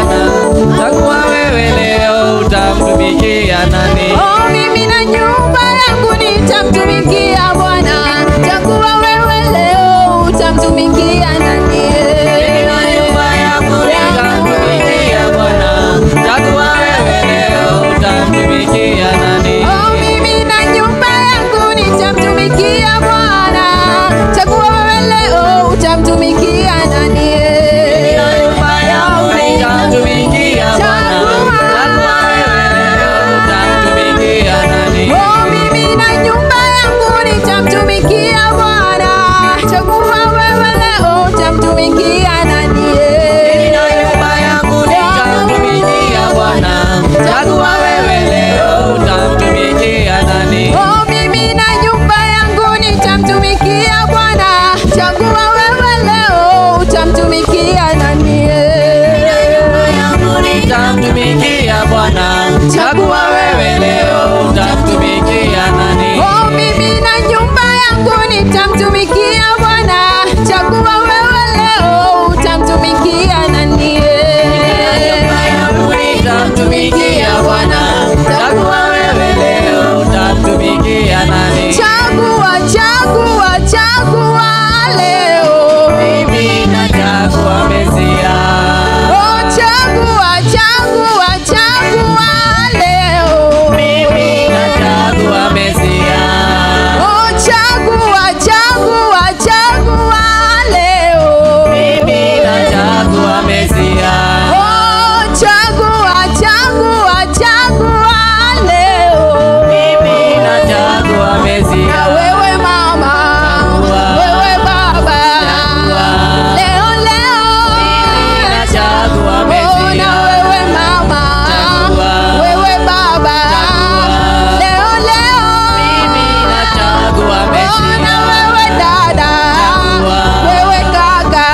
Bwana, chagua wewe leo, utamtumikia nani? Oh, mimi na nyumba yangu nitamtumikia Bwana. Chagua wewe leo, utamtumikia nani? Mimi na nyumba yangu nitamtumikia Bwana, chagua wewe leo, utamtumikia nani? Oh, mimi na nyumba yangu nitamtumikia Bwana. Chagua wewe leo, utamtumikia nani? Mimi na nyumba yangu nitamtumikia Bwana, chagua wewe leo, utamtumikia nani? Oh, mimi na nyumba yangu nitamtumikia Bwana. Chagua wewe leo, utamtumikia nani? Mimi na nyumba yangu nitamtumikia Bwana, chagua wewe leo, utamtumikia nani? Oh, mimi na nyumba yangu nitamtumikia Bwana. Chagua wewe leo, utamtumikia nani? Nitamtumikia Bwana, chagua wewe leo, utamtumikia nani? Oh, mimi na nyumba yangu nitamtumikia Bwana. Chagua wewe leo, utamtumikia nani? Nitamtumikia Bwana, chagua wewe leo, utamtumikia nani? Chagua, chagua, chagua leo. Mimi nachagua Mesia. Oh, chagua, chagua, chagua leo. Mimi nachagua Mesia. Oh, chagua, chagua, chagua leo. Mimi nachagua Mesia. Oh, chagua, chagua, chagua leo. Mimi nachagua Na Mesia. wewe mama, wewe baba, leo leo. Nachagua Oh, Mesia. na wewe mama, wewe baba, leo leo. Mimi nachagua Oh, Mesia. na wewe dada, wewe kaka,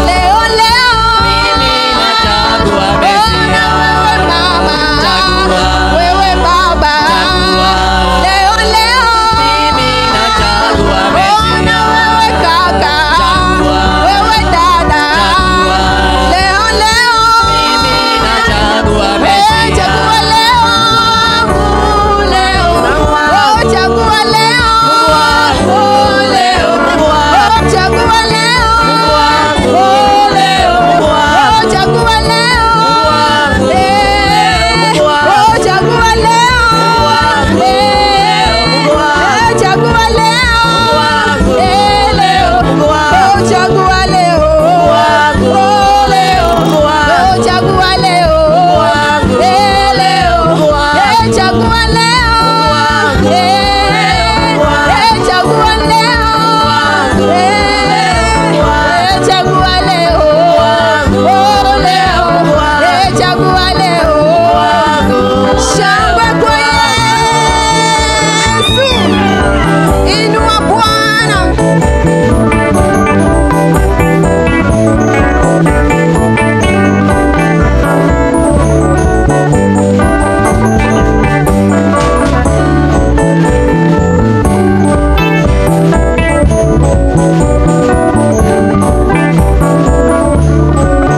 leo leo. Mimi nachagua Oh, na wewe mama, wewe baba, leo leo. Mimi nachagua Oh, na wewe kaka, wewe dada, leo leo. Mimi nachagua Eh, Mesia. chagua leo, leo. Oh, chagua leo, leo. Oh, chagua leo, leo. Oh, chagua leo, oh, chagua leo, chagua leo, leo. Oh, chagua leo, leo. Oh, chagua leo, leo. Chagua leo, chagua leo, chagua leo, leo. Chagua leo. Shangwe kwa Yesu. Inua Bwana.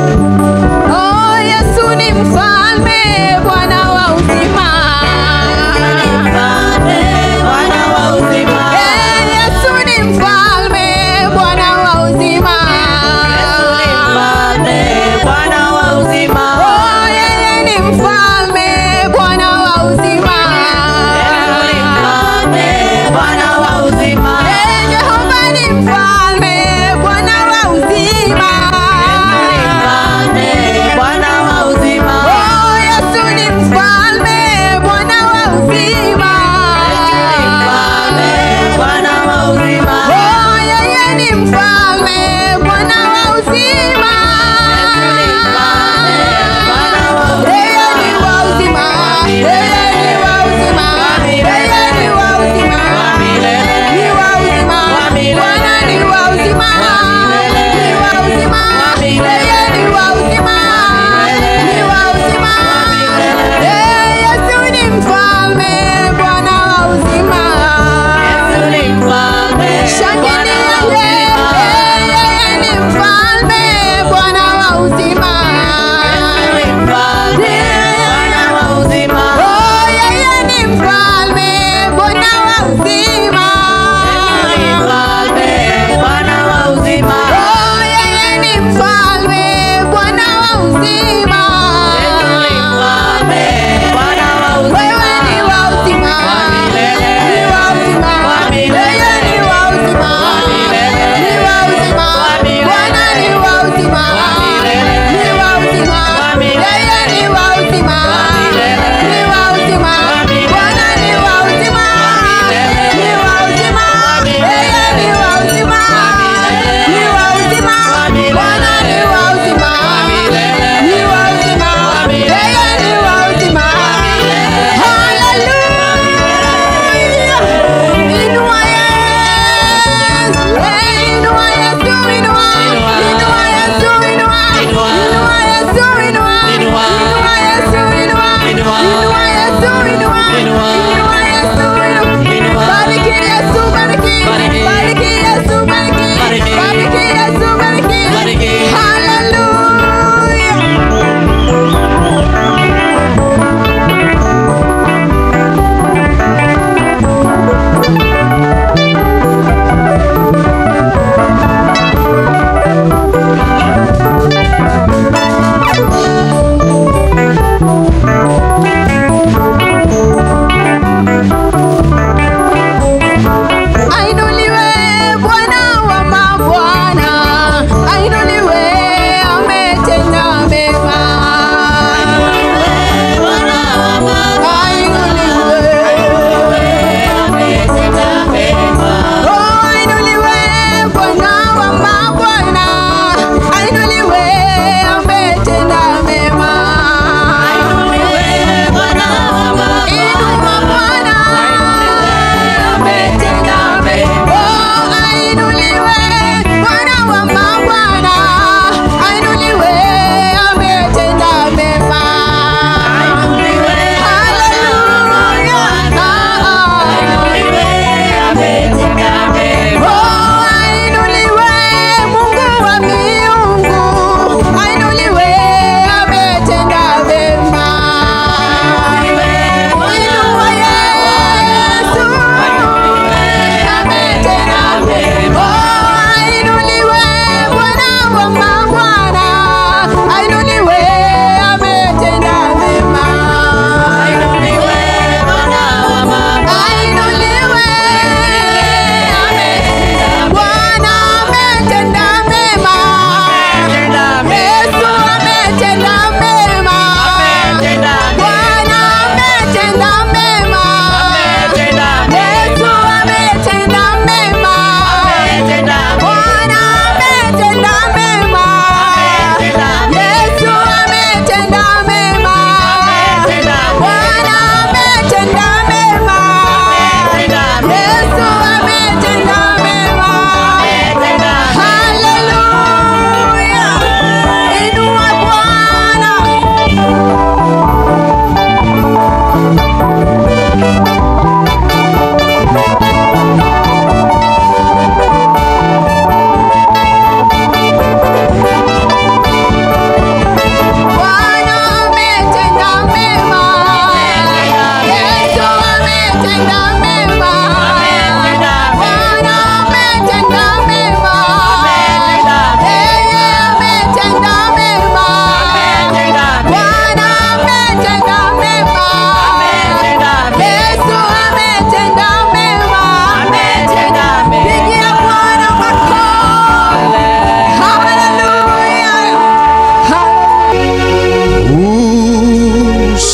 Oh, Yesu ni mfalme, Bwana wa uzima. Bwana wa uzima. Yesu ni mfalme, Bwana wa uzima. Bwana wa uzima. Oh, yeye ni mfalme, Bwana wa uzima. Bwana wa uzima. Jehova ni mfalme, Bwana wa uzima. Bwana wa uzima. Oh, Yesu ni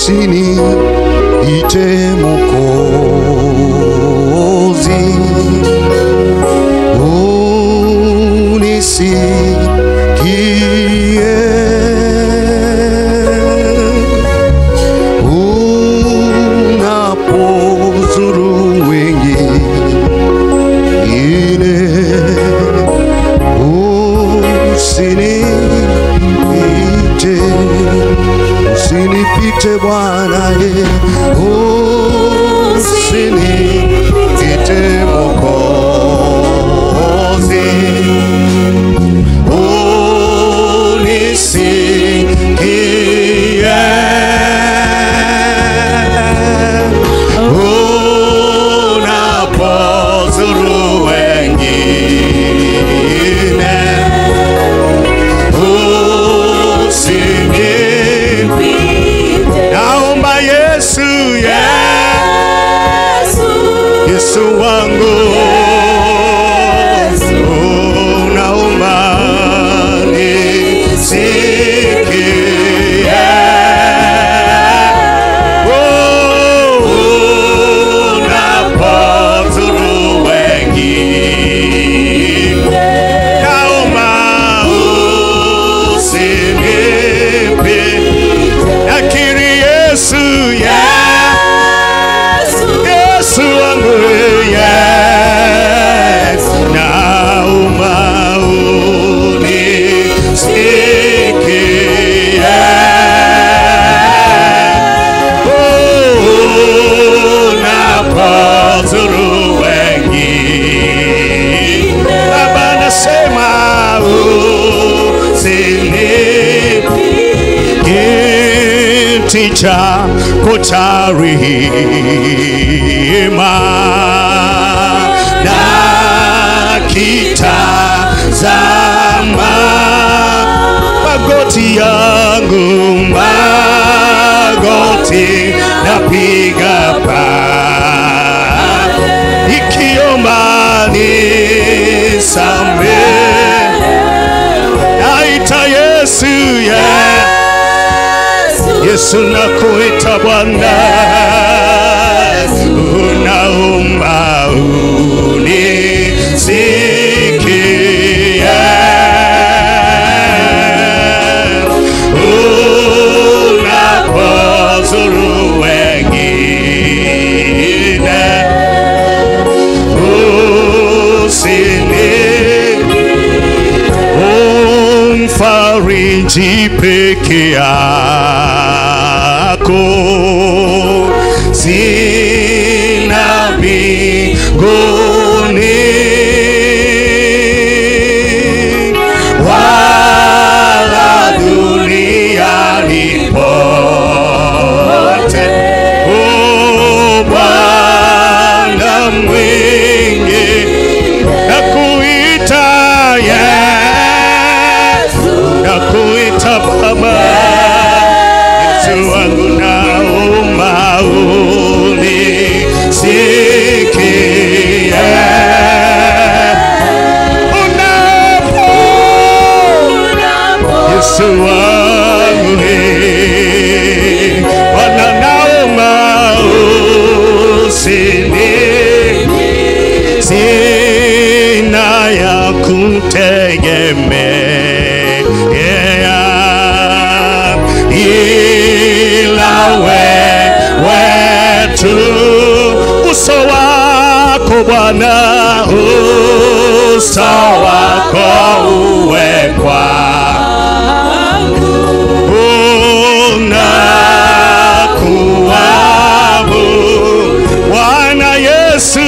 usiniite Mwokozi, unisikie unapozuru wengine, usinipite Bwana, usinipite Mwokozi, unisikie unapozuru wengine, naomba Yesu, Yesu wangu, naomba nisikie, unapozuru wengine, naomba usinipe, nakiri Yesu, Yesu wangu, naomba unisikie, unapozuru wengine, Baba nasema kiti chako cha rehema nakitazama, magoti yangu, magoti napiga pa, ikiomba nisamehe, naita Yesu, Yesu nakuita Bwana, unaomba unisikie, unapozuru wengine, umfariji peke yako, sina mbinguni wala duniani pote, Bwana mwingi nakuita, nakuita Baba, Yesu wangu, naomba unisikie, Yesu wangu, Bwana naomba usinipe, sina ya kutegemea ila wewe tu, uso wako Bwana, uso wako uwe kwangu, unakuabudu Bwana Yesu,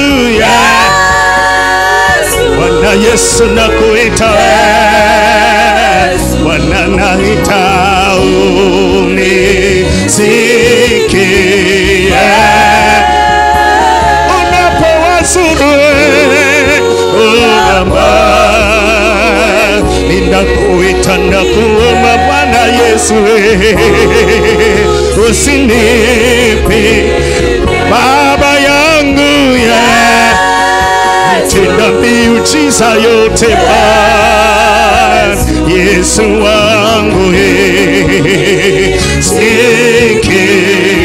Bwana Yesu nakuita, Bwana naita unisikie, unapowazuru ninakuita na kuomba Bwana Yesu, usinipe Baba yangu, tenda miujiza yote Bwana Yesu wangu, sikia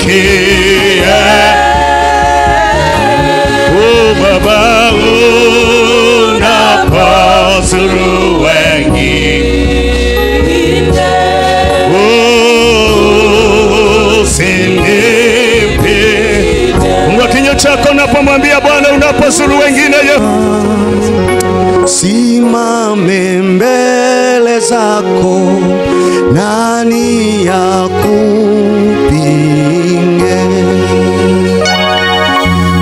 sikia. Oh Baba, unapozuru wengine, usinipite. Fungua kinywa chako unapomwambia Bwana unapozuru wengine. Simame mbele zako, nani akupinge?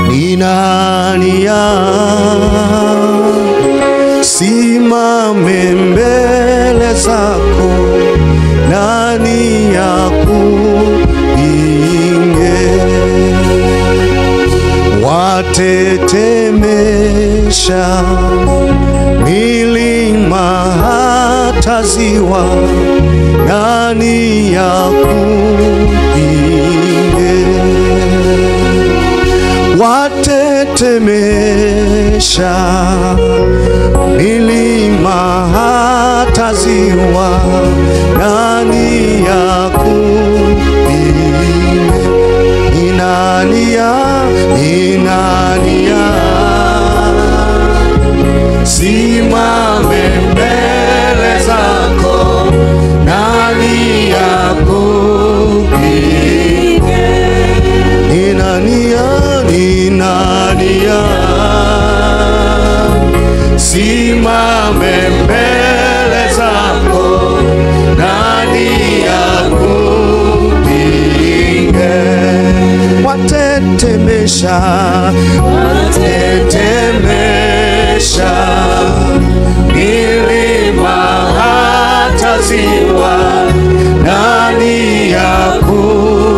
Ni nani simame mbele zako, nani akupinge? Watetemesha milima hata ziwa, nani akupinge? Watetemesha milima hata ziwa, nani akupinge? Ni nani simame mbele zako, nani akupinge? Ni nani simame mbele zako, nani akupinge? Watetemesha milima hata ziwa, nani akupinge?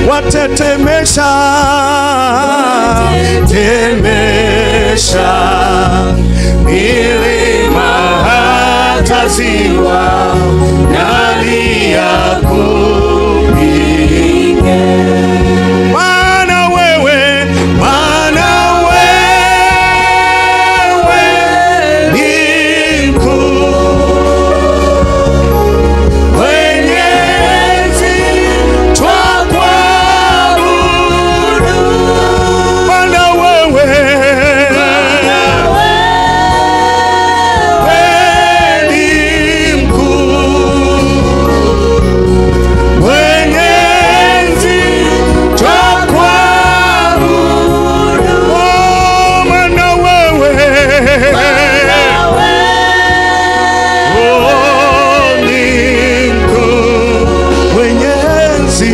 Watetemesha milima hata ziwa, nani akupinge? Maana wewe ni mkuu, mwenye enzi twakuabudu. Maana wewe ni mkuu, mwenye enzi twakuabudu. Oh, maana wewe ni mkuu, mwenye enzi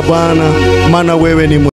Bwana, maana wewe ni